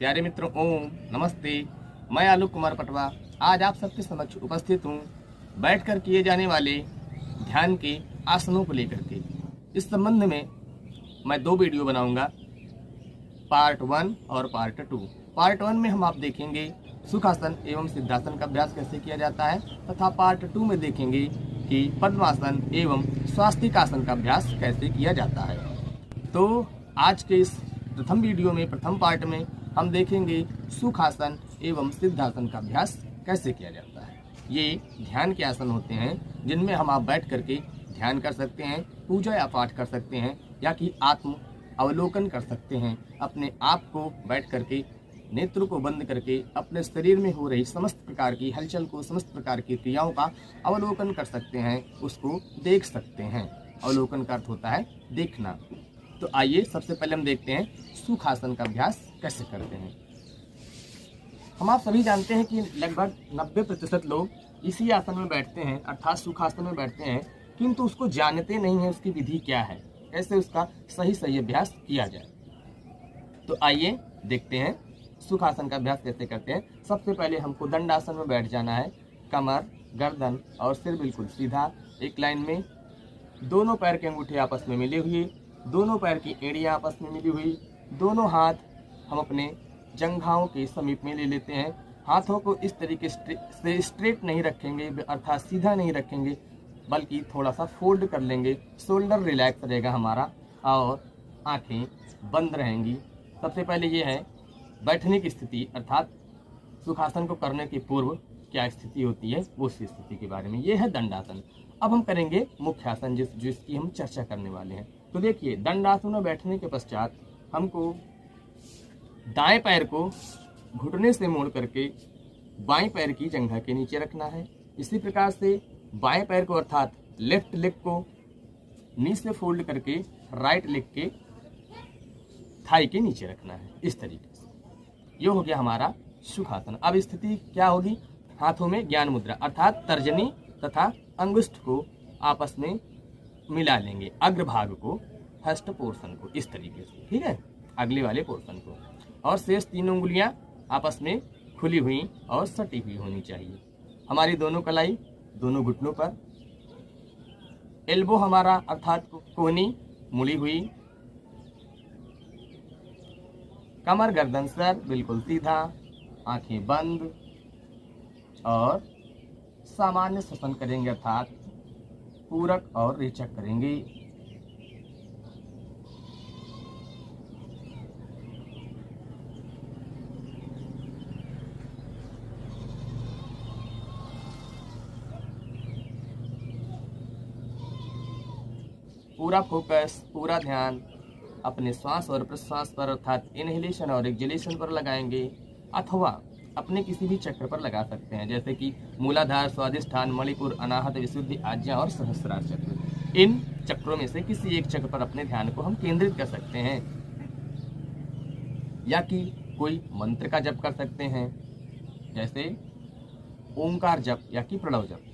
प्यारे मित्रों, ओम नमस्ते। मैं आलोक कुमार पटवा आज आप सबके समक्ष उपस्थित हूँ बैठकर किए जाने वाले ध्यान के आसनों को लेकर के। इस संबंध में मैं 2 वीडियो बनाऊंगा, पार्ट 1 और पार्ट 2। पार्ट 1 में हम आप देखेंगे सुखासन एवं सिद्धासन का अभ्यास कैसे किया जाता है तथा पार्ट 2 में देखेंगे कि पद्मासन एवं स्वास्तिकासन का अभ्यास कैसे किया जाता है। तो आज के इस प्रथम वीडियो में, प्रथम पार्ट में हम देखेंगे सुखासन एवं सिद्धासन का अभ्यास कैसे किया जाता है। ये ध्यान के आसन होते हैं जिनमें हम आप बैठ करके ध्यान कर सकते हैं, पूजा या पाठ कर सकते हैं या कि आत्म अवलोकन कर सकते हैं। अपने आप को बैठ करके नेत्र को बंद करके अपने शरीर में हो रही समस्त प्रकार की हलचल को, समस्त प्रकार की क्रियाओं का अवलोकन कर सकते हैं, उसको देख सकते हैं। अवलोकन का अर्थ होता है देखना। तो आइए सबसे पहले हम देखते हैं सुखासन का अभ्यास कैसे करते हैं। हम आप सभी जानते हैं कि लगभग 90% लोग इसी आसन में बैठते हैं, अर्थात सुखासन में बैठते हैं, किंतु उसको जानते नहीं है उसकी विधि क्या है, कैसे उसका सही अभ्यास किया जाए। तो आइए देखते हैं सुखासन का अभ्यास कैसे करते हैं। सबसे पहले हमको दंडासन में बैठ जाना है। कमर, गर्दन और सिर बिल्कुल सीधा एक लाइन में, दोनों पैर के अंगूठे आपस में मिले हुए, दोनों पैर की एड़ियाँ आपस में मिली हुई, दोनों हाथ हम अपने जंघाओं के समीप में ले लेते हैं। हाथों को इस तरीके से स्ट्रेट नहीं रखेंगे, अर्थात सीधा नहीं रखेंगे, बल्कि थोड़ा सा फोल्ड कर लेंगे। शोल्डर रिलैक्स रहेगा हमारा और आंखें बंद रहेंगी। सबसे पहले ये है बैठने की स्थिति, अर्थात सुखासन को करने के पूर्व क्या स्थिति होती है उस स्थिति के बारे में। ये है दंडासन। अब हम करेंगे मुख्यासन जिसकी हम चर्चा करने वाले हैं। तो देखिए, दंडासन में बैठने के पश्चात हमको दाएं पैर को घुटने से मोड़ करके बाएं पैर की जंघा के नीचे रखना है। इसी प्रकार से बाएं पैर को, अर्थात लेफ्ट लेग को नी से फोल्ड करके राइट लेग के थाई के नीचे रखना है। इस तरीके से ये हो गया हमारा सुखासन। अब स्थिति क्या होगी, हाथों में ज्ञान मुद्रा, अर्थात तर्जनी तथा अंगुष्ठ को आपस में मिला लेंगे, अग्रभाग को, फर्स्ट पोर्शन को, इस तरीके से, ठीक है, अगले वाले पोर्शन को। और शेष 3 उंगलियां आपस में खुली हुई और सटी हुई होनी चाहिए। हमारी दोनों कलाई दोनों घुटनों पर, एल्बो हमारा अर्थात कोहनी मुड़ी हुई, कमर गर्दन सर बिल्कुल सीधा, आंखें बंद और सामान्य श्वसन करेंगे, अर्थात पूरक और रेचक करेंगे। पूरा फोकस, पूरा ध्यान अपने श्वास और प्रश्वास पर, अर्थात इनहेलेशन और एक्सहेलेशन पर लगाएंगे, अथवा अपने किसी भी चक्र पर लगा सकते हैं, जैसे कि मूलाधार, स्वादिष्ठान, मणिपुर, अनाहत, विशुद्धि, आज्ञा और सहस्रार चक्र। इन चक्रों में से किसी एक चक्र पर अपने ध्यान को हम केंद्रित कर सकते हैं, या कि कोई मंत्र का जप कर सकते हैं, जैसे ओंकार जप या कि प्रणव जप।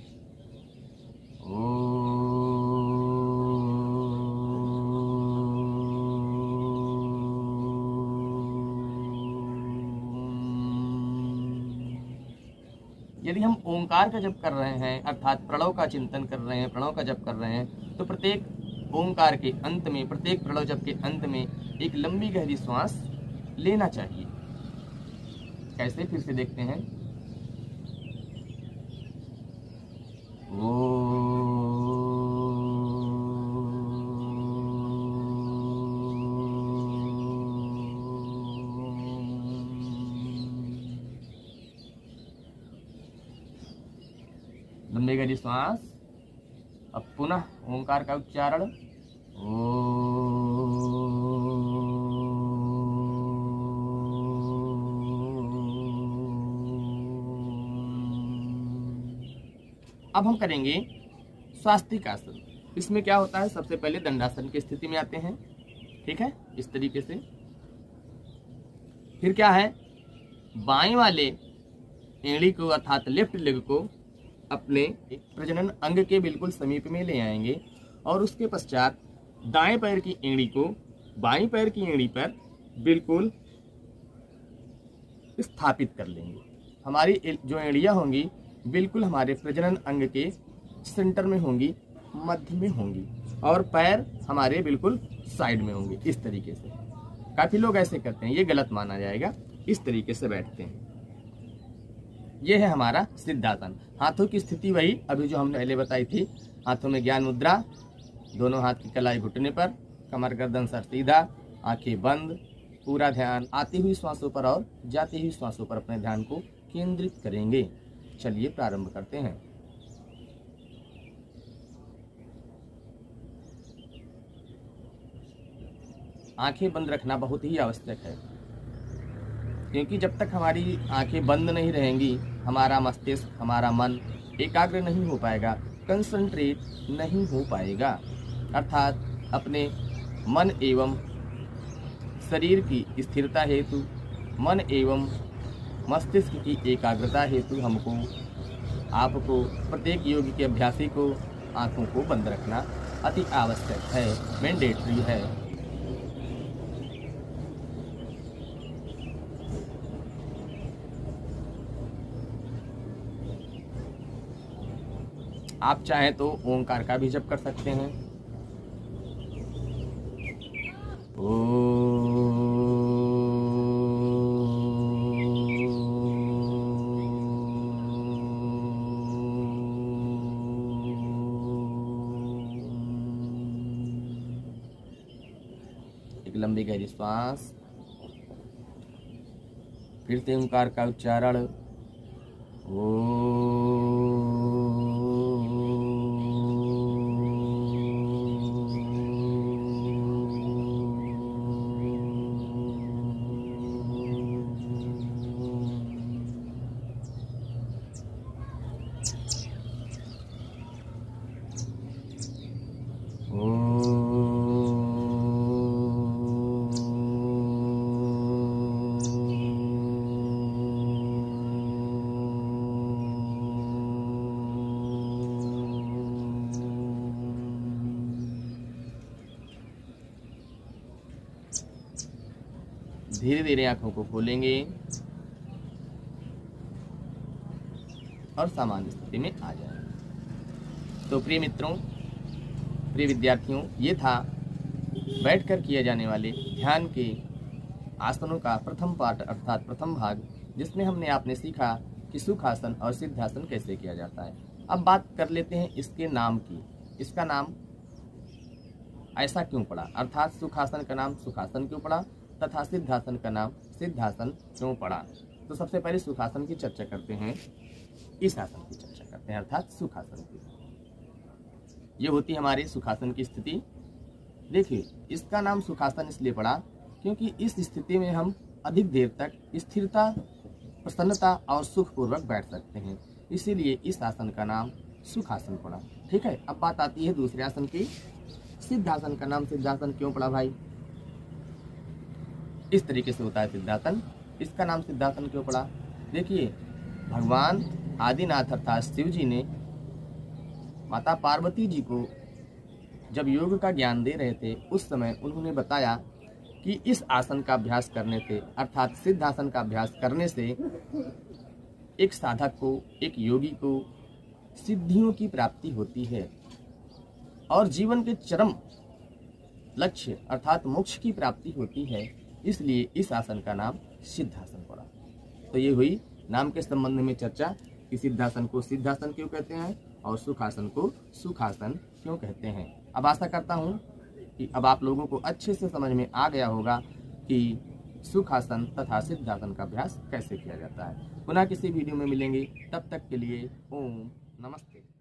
यदि हम ओंकार का जप कर रहे हैं, अर्थात प्रणव का चिंतन कर रहे हैं, प्रणव का जप कर रहे हैं, तो प्रत्येक ओंकार के अंत में, प्रत्येक प्रणव जप के अंत में एक लंबी गहरी श्वास लेना चाहिए। कैसे, फिर से देखते हैं। लंबी गहरी श्वास। अब पुनः ओंकार का उच्चारण। अब हम करेंगे स्वास्तिकासन। इसमें क्या होता है, सबसे पहले दंडासन की स्थिति में आते हैं, ठीक है, इस तरीके से। फिर क्या है, बाएं वाले एड़ी को, अर्थात लेफ्ट लेग को अपने प्रजनन अंग के बिल्कुल समीप में ले आएंगे और उसके पश्चात दाएं पैर की एड़ी को बाएं पैर की एड़ी पर बिल्कुल स्थापित कर लेंगे। हमारी जो एड़ियाँ होंगी बिल्कुल हमारे प्रजनन अंग के सेंटर में होंगी, मध्य में होंगी, और पैर हमारे बिल्कुल साइड में होंगे। इस तरीके से काफ़ी लोग ऐसे करते हैं, ये गलत माना जाएगा। इस तरीके से बैठते हैं। ये है हमारा सिद्धासन। हाथों की स्थिति वही अभी जो हमने पहले बताई थी। हाथों में ज्ञान मुद्रा, दोनों हाथ की कलाई घुटने पर, कमर गर्दन सर सीधा, आंखें बंद, पूरा ध्यान आती हुई श्वासों पर और जाती हुई श्वासों पर अपने ध्यान को केंद्रित करेंगे। चलिए प्रारंभ करते हैं। आंखें बंद रखना बहुत ही आवश्यक है, क्योंकि जब तक हमारी आंखें बंद नहीं रहेंगी हमारा मस्तिष्क, हमारा मन एकाग्र नहीं हो पाएगा, कंसंट्रेट नहीं हो पाएगा। अर्थात अपने मन एवं शरीर की स्थिरता हेतु, मन एवं मस्तिष्क की एकाग्रता हेतु हमको, आपको, प्रत्येक योगी के अभ्यासी को आंखों को बंद रखना अति आवश्यक है, मैंडेटरी है। आप चाहें तो ओंकार का भी जप कर सकते हैं। एक लंबी गहरी श्वास, फिर से ओंकार का उच्चारण। धीरे धीरे आंखों को खोलेंगे और सामान्य स्थिति में आ जाएंगे। तो प्रिय मित्रों, प्रिय विद्यार्थियों, ये था बैठकर किए जाने वाले ध्यान के आसनों का प्रथम पाठ अर्थात प्रथम भाग, जिसमें हमने आपने सीखा कि सुखासन और सिद्धासन कैसे किया जाता है। अब बात कर लेते हैं इसके नाम की। इसका नाम ऐसा क्यों पड़ा, अर्थात सुखासन का नाम सुखासन क्यों पड़ा तथा सिद्धासन का नाम सिद्धासन क्यों पड़ा। तो सबसे पहले सुखासन की चर्चा करते हैं, इस आसन की चर्चा करते हैं अर्थात सुखासन की। ये होती हमारी सुखासन की स्थिति। देखिए, इसका नाम सुखासन इसलिए पड़ा क्योंकि इस स्थिति में हम अधिक देर तक स्थिरता, प्रसन्नता और सुखपूर्वक बैठ सकते हैं, इसीलिए इस आसन का नाम सुखासन पड़ा। ठीक है, अब बात आती है दूसरे आसन की, सिद्धासन का नाम सिद्धासन क्यों पड़ा भाई। इस तरीके से होता है सिद्धासन। इसका नाम सिद्धासन क्यों पड़ा, देखिए, भगवान आदिनाथ अर्थात शिव जी ने माता पार्वती जी को जब योग का ज्ञान दे रहे थे, उस समय उन्होंने बताया कि इस आसन का अभ्यास करने से अर्थात सिद्धासन का अभ्यास करने से एक साधक को, एक योगी को सिद्धियों की प्राप्ति होती है और जीवन के चरम लक्ष्य अर्थात मोक्ष की प्राप्ति होती है। इसलिए इस आसन का नाम सिद्धासन पड़ा। तो ये हुई नाम के संबंध में चर्चा कि सिद्धासन को सिद्धासन क्यों कहते हैं और सुखासन को सुखासन क्यों कहते हैं। अब आशा करता हूँ कि अब आप लोगों को अच्छे से समझ में आ गया होगा कि सुखासन तथा सिद्धासन का अभ्यास कैसे किया जाता है। पुनः किसी वीडियो में मिलेंगे, तब तक के लिए ओम नमस्ते।